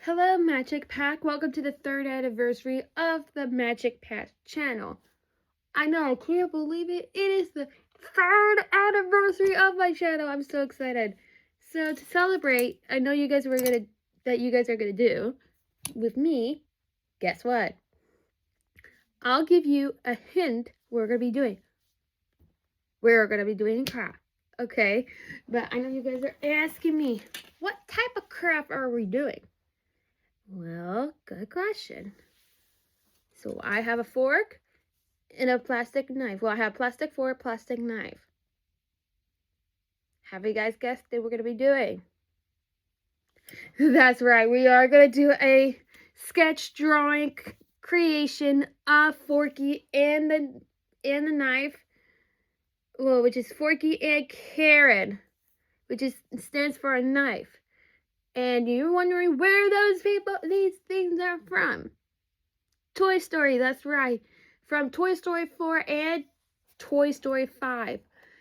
Hello Magic Pack, welcome to the 3rd anniversary of the Magic Pack channel. I know, I can't believe it. It is the 3rd anniversary of my channel. I'm so excited. So to celebrate, I know you guys are gonna do with me. Guess what? I'll give you a hint we're gonna be doing. We're gonna be doing craft, okay? But I know you guys are asking me, what type of craft are we doing? Well, good question. So I have a fork and a plastic knife. Well, I have plastic fork, plastic knife. Have you guys guessed what we're going to be doing? That's right. We are going to do a sketch drawing creation of Forky and the knife. Well, which is Forky and Karen, which stands for a knife. And you're wondering where these things are from. Toy Story, that's right. From Toy Story 4 and Toy Story 5.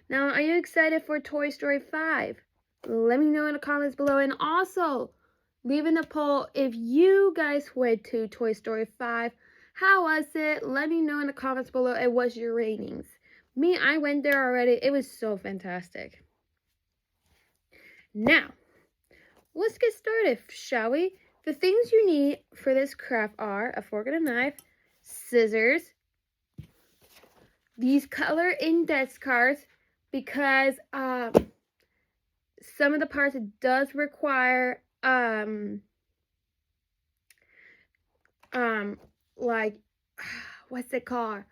Now, are you excited for Toy Story 5? Let me know in the comments below. And also, leave in the poll if you guys went to Toy Story 5. How was it? Let me know in the comments below and what's your ratings. Me, I went there already. It was so fantastic. Now, let's get started, shall we? The things you need for this craft are a fork and a knife, scissors, these color index cards, because some of the parts it does require like what's it called?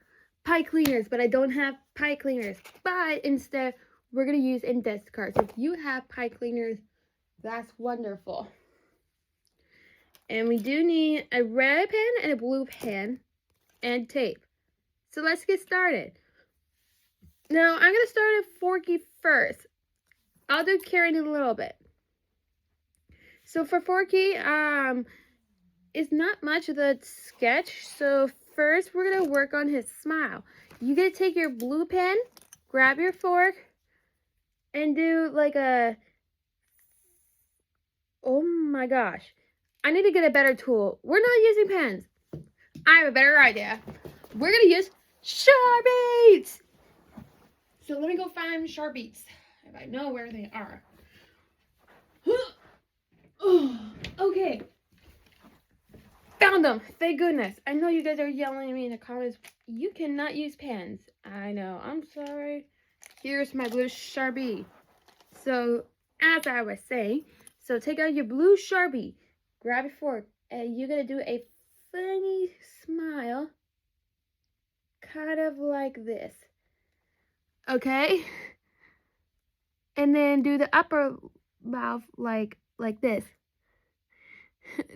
Pie cleaners, but I don't have pie cleaners. But instead, we're gonna use index cards. If you have pie cleaners, that's wonderful. And we do need a red pen and a blue pen and tape. So let's get started. Now, I'm going to start with Forky first. I'll do Karen in a little bit. So for Forky, it's not much of the sketch. So first, we're going to work on his smile. You're going to take your blue pen, grab your fork, and do like a... Oh my gosh. I need to get a better tool. We're not using pens. I have a better idea. We're going to use Sharpies. So let me go find Sharpies, if I know where they are. Okay. Found them. Thank goodness. I know you guys are yelling at me in the comments. You cannot use pens. I know. I'm sorry. Here's my blue Sharpie. So, as I was saying, so take out your blue Sharpie. Grab your fork. And you're going to do a funny smile. Kind of like this. Okay? And then do the upper mouth like this.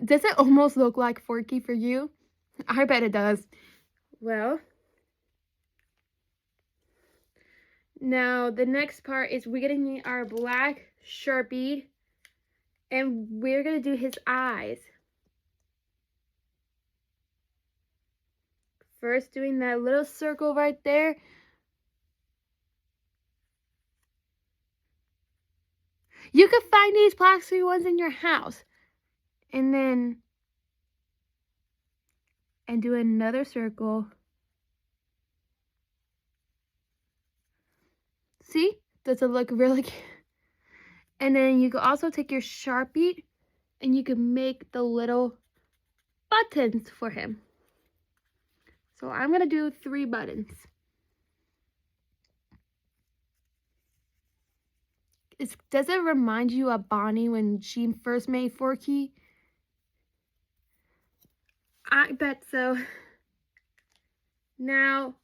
Does it almost look like Forky for you? I bet it does. Well, now the next part is we're going to need our black Sharpie. And we're going to do his eyes. First, doing that little circle right there. You could find these plastic ones in your house. And then, and do another circle. See? Does it look really cute? And then you can also take your Sharpie and you can make the little buttons for him. So I'm going to do 3 buttons. Does it remind you of Bonnie when she first made Forky? I bet so. Now,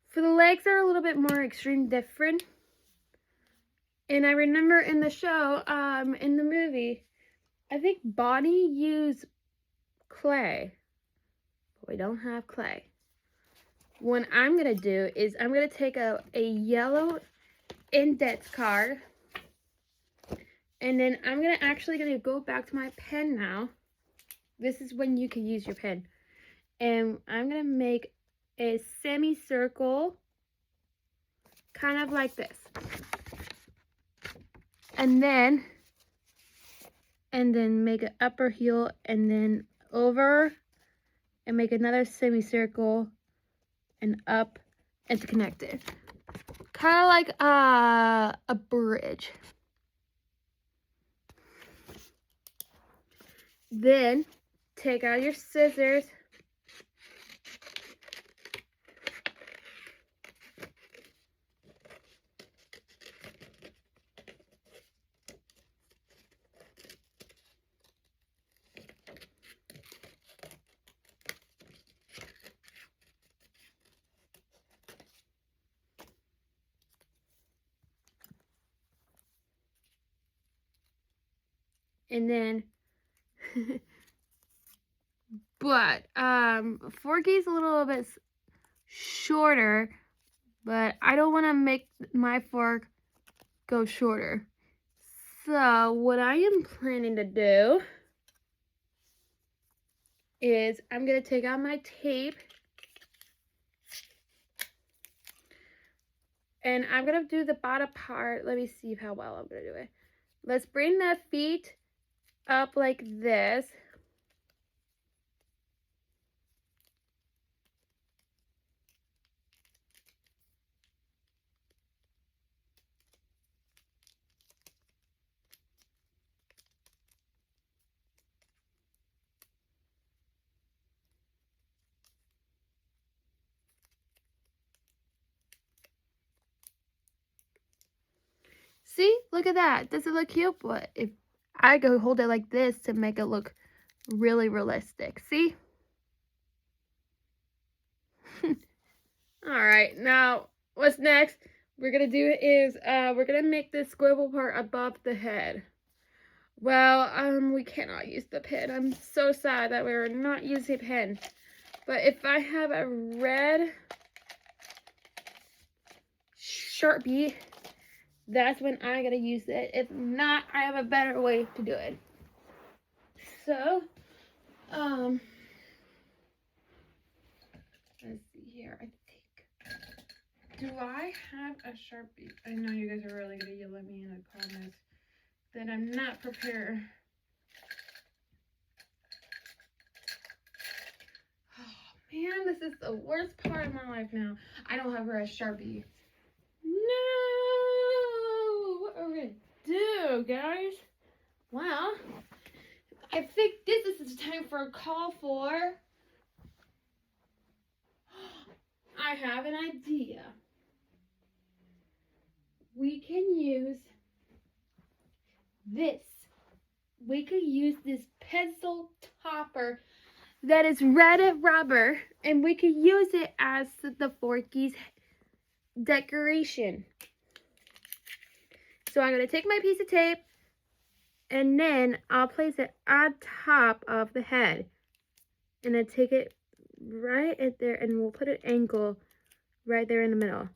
for the legs are a little bit more extreme different. And I remember in the show, in the movie, I think Bonnie used clay. But we don't have clay. What I'm going to do is I'm going to take a yellow index card. And then I'm going to go back to my pen now. This is when you can use your pen. And I'm going to make a semicircle, kind of like this. And then and then make an upper heel, and then over, and make another semicircle, and up, and to connect it. Kind of like a bridge. Then take out your scissors. And then but Forky's a little bit shorter, but I don't want to make my fork go shorter. So what I am planning to do is I'm going to take out my tape, and I'm going to do the bottom part. Let me see how well I'm going to do it. Let's bring the feet up like this. See, look at that. Does it look cute? But if I go hold it like this to make it look really realistic. See? Alright, now what's next we're gonna do is we're gonna make this squivel part above the head. Well, we cannot use the pen. I'm so sad that we're not using a pen. But if I have a red Sharpie, that's when I gotta use it. If not, I have a better way to do it. So, let's see here. I think, do I have a Sharpie? I know you guys are really gonna yell at me in the comments that I'm not prepared. Oh man, this is the worst part of my life now. I don't have a Sharpie. No! What are we gonna do, guys? Well, I think this is the time for a call for... I have an idea. We can use this. We could use this pencil topper that is red rubber, and we could use it as the Forky's decoration. So I'm going to take my piece of tape, and then I'll place it on top of the head. And then take it right at there, and we'll put an angle right there in the middle.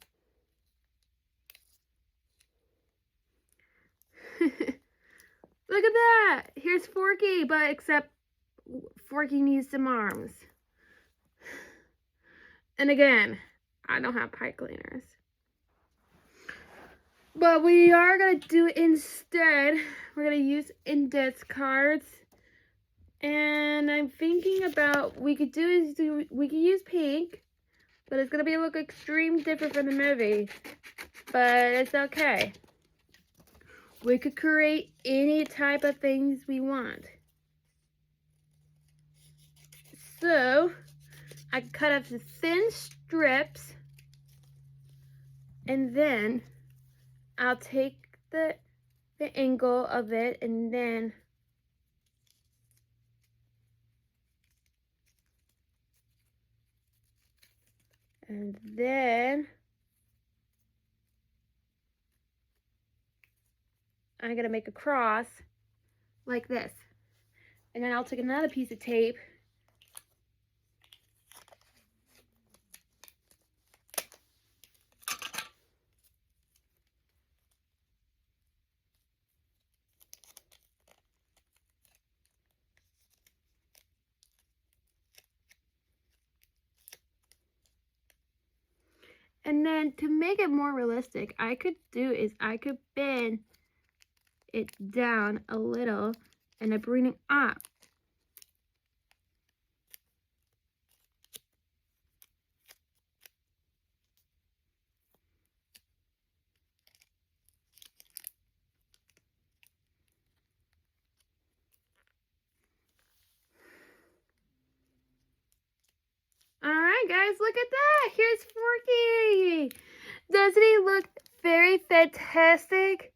Look at that! Here's Forky, but except Forky needs some arms. And again, I don't have pipe cleaners. But we are going to do instead, we're going to use index cards. And I'm thinking about, we could use pink, but it's going to be look extreme different from the movie. But it's okay. We could create any type of things we want. So, I cut up the thin strips, and then I'll take the angle of it, and then I'm gonna make a cross like this, and then I'll take another piece of tape and then to make it more realistic, I could bend it down a little, and a bring up. Alright guys, look at that! Here's Forky! Doesn't he look very fantastic?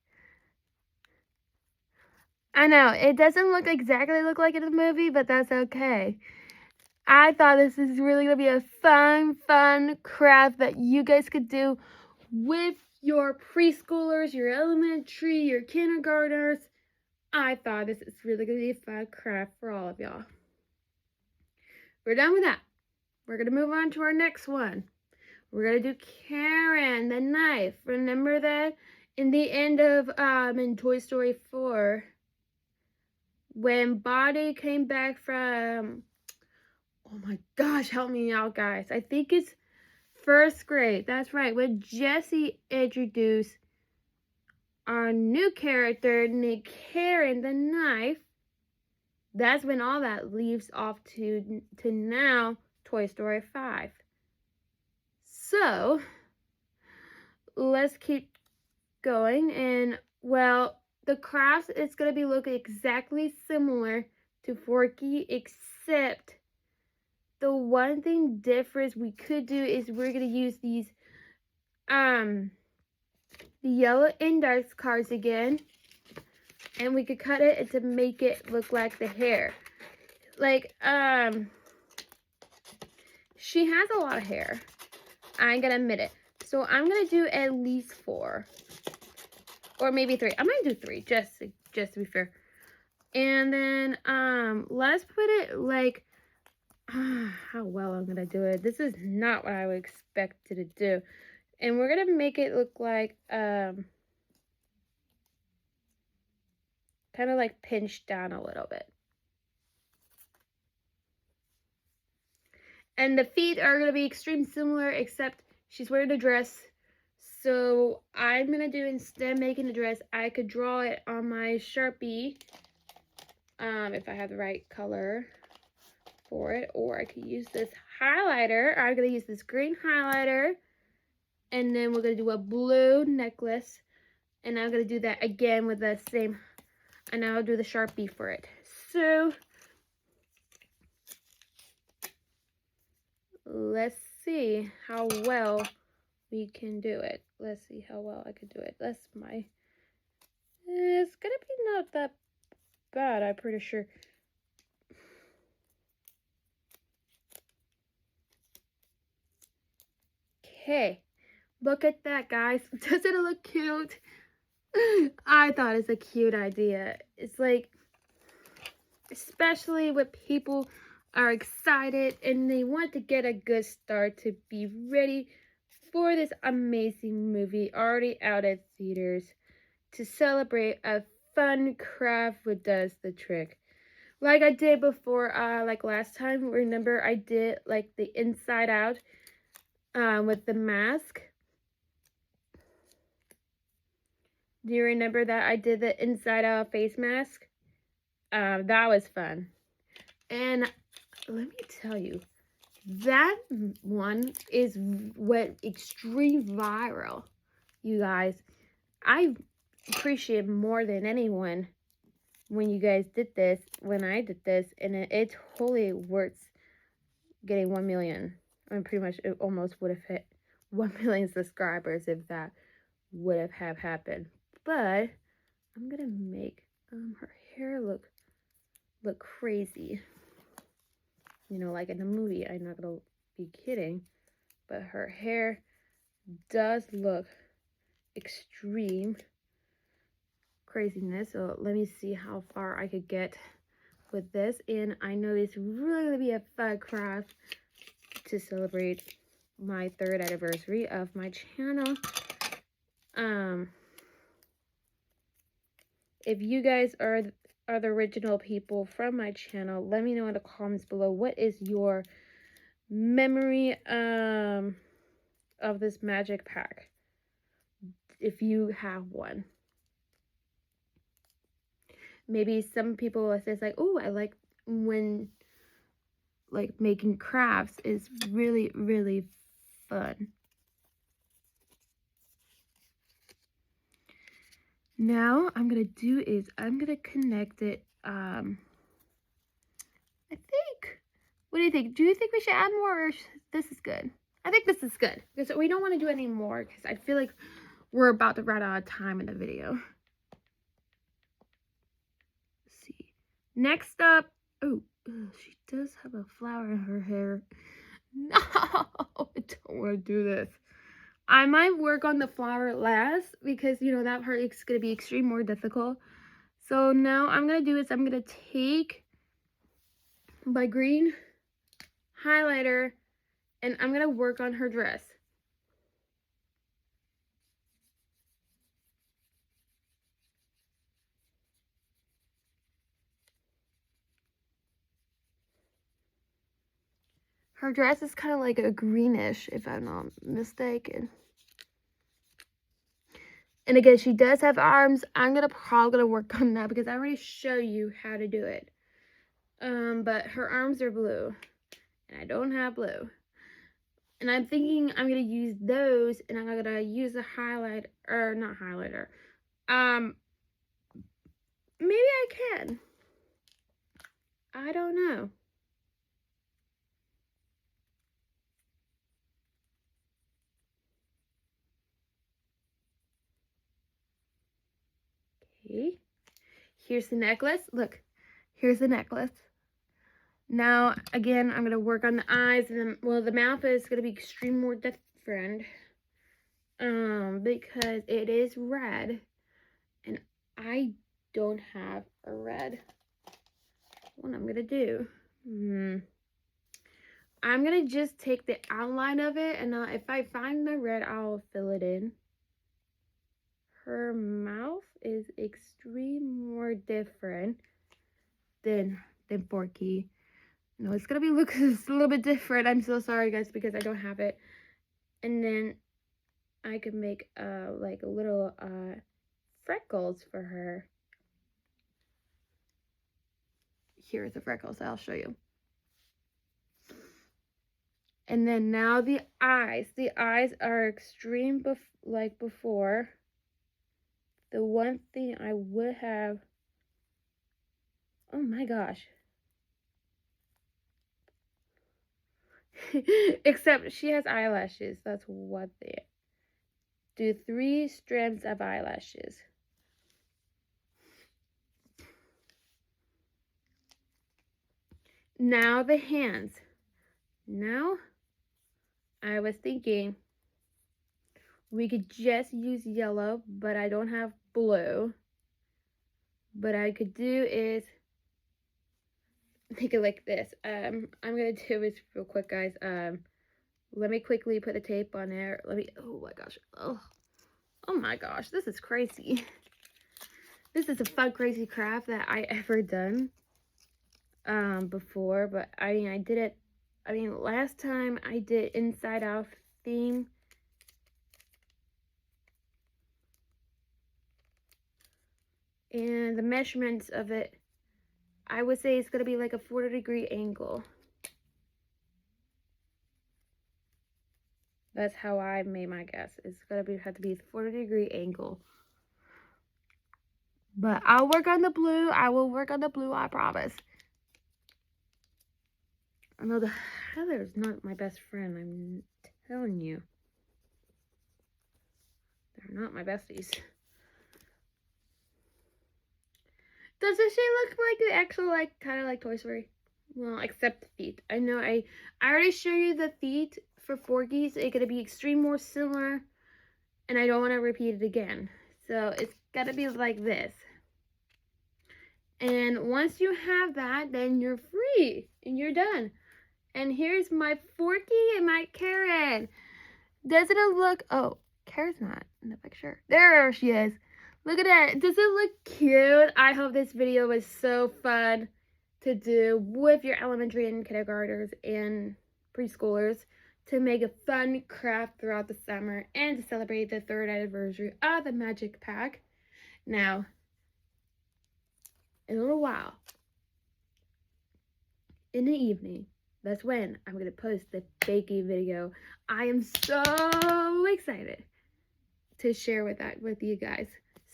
I know, it doesn't look like in the movie, but that's okay. I thought this is really going to be a fun craft that you guys could do with your preschoolers, your elementary, your kindergartners. I thought this is really going to be a fun craft for all of y'all. We're done with that. We're going to move on to our next one. We're going to do Karen, the knife. Remember that in the end of in Toy Story 4, when Bonnie came back from, oh my gosh, help me out guys. I think it's first grade. That's right. When Jessie introduced our new character named Karen, the knife, that's when all that leaves off to now Toy Story 5. So let's keep going, and well, the craft is going to be looking exactly similar to Forky, except the one thing difference we could do is we're going to use these the yellow index cards again, and we could cut it to make it look like the hair. Like she has a lot of hair, I'm gonna admit it, so I'm gonna do at least 4 or maybe 3. I might do 3 just to be fair. And then let's put it like how well I'm gonna do it. This is not what I would expect it to do, and we're gonna make it look like kind of like pinched down a little bit. And the feet are gonna be extremely similar, except she's wearing a dress. So I'm gonna do, instead of making a dress, I could draw it on my Sharpie, if I have the right color for it, or I could use this highlighter. I'm gonna use this green highlighter, and then we're gonna do a blue necklace, and I'm gonna do that again with the same, and I'll do the Sharpie for it. So let's see how well we can do it. Let's see how well I can do it. That's my, it's gonna be not that bad, I'm pretty sure. Okay, look at that guys. Doesn't it look cute? I thought it's a cute idea. It's like, especially when people are excited and they want to get a good start to be ready for this amazing movie already out at theaters, to celebrate a fun craft that does the trick. Like I did before, like last time, remember I did like the inside out with the mask. Do you remember that I did the inside out face mask? That was fun. And let me tell you, that one is went extreme viral, you guys. I appreciate more than anyone when you guys did this, when I did this, and it totally worth getting 1 million. I mean, pretty much it almost would have hit 1 million subscribers if that would have happened. But I'm gonna make her hair look crazy, you know, like in the movie. I'm not gonna be kidding, but her hair does look extreme craziness. So let me see how far I could get with this, and I know it's really gonna be a fun craft to celebrate my 3rd anniversary of my channel. If you guys are the original people from my channel, let me know in the comments below, what is your memory of this magic pack, if you have one. maybe some people will say, like, oh, I like when, like, making crafts is really, really fun. Now, I'm going to do is I'm going to connect it, I think, what do you think? Do you think we should add more, or this is good? I think this is good, because we don't want to do any more, because I feel like we're about to run out of time in the video. Let's see. Next up, oh, she does have a flower in her hair. No, I don't want to do this. I might work on the flower last, because, you know, that part is going to be extremely more difficult. So now I'm going to do is I'm going to take my green highlighter and I'm going to work on her dress. Her dress is kind of like a greenish, if I'm not mistaken. And again, she does have arms. I'm probably gonna work on that, because I already show you how to do it. But her arms are blue, and I don't have blue. And I'm thinking I'm gonna use those, and I'm gonna use a highlight, or not highlighter. Maybe I can. I don't know. Okay. Here's the necklace. Look, here's the necklace. Now, again, I'm going to work on the eyes, and then, well, the mouth is going to be extremely more different, because it is red, and I don't have a red. What I'm going to do, I'm going to just take the outline of it, and if I find the red, I'll fill it in. Her mouth is extremely more different than Forky. No, it's gonna be look a little bit different. I'm so sorry, guys, because I don't have it. And then I could make like a little freckles for her. Here's the freckles. I'll show you. And then now the eyes. The eyes are extreme like before. The one thing I would have. Oh my gosh. Except she has eyelashes. That's what they do. 3 strands of eyelashes. Now the hands. Now I was thinking we could just use yellow, but I don't have blue. What I could do is make it like this. I'm gonna do this real quick, guys. Let me quickly put the tape on there. Oh my gosh. Oh my gosh, this is crazy. This is a fun, crazy craft that I ever done before, but I did it. Last time I did inside out theme. And the measurements of it, I would say it's going to be like a 40-degree angle. That's how I made my guess. It's going to have to be a 40-degree angle. But I'll work on the blue. I will work on the blue, I promise. I know the Heather is not my best friend. I'm telling you. They're not my besties. Doesn't she look like the actual, like, kind of like Toy Story? Well, except the feet. I know I already showed you the feet for Forky's. It's going to be extreme more similar. And I don't want to repeat it again. So it's got to be like this. And once you have that, then you're free. And you're done. And here's my Forky and my Karen. Doesn't it look... Oh, Karen's not in the picture. There she is. Look at that. Does it look cute? I hope this video was so fun to do with your elementary and kindergartners and preschoolers to make a fun craft throughout the summer and to celebrate the 3rd anniversary of the Magic Pack. Now, in a little while, in the evening, that's when I'm going to post the baking video. I am so excited to share with you guys.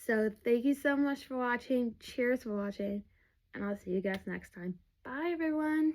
So thank you so much for watching. Cheers for watching. And I'll see you guys next time. Bye, everyone.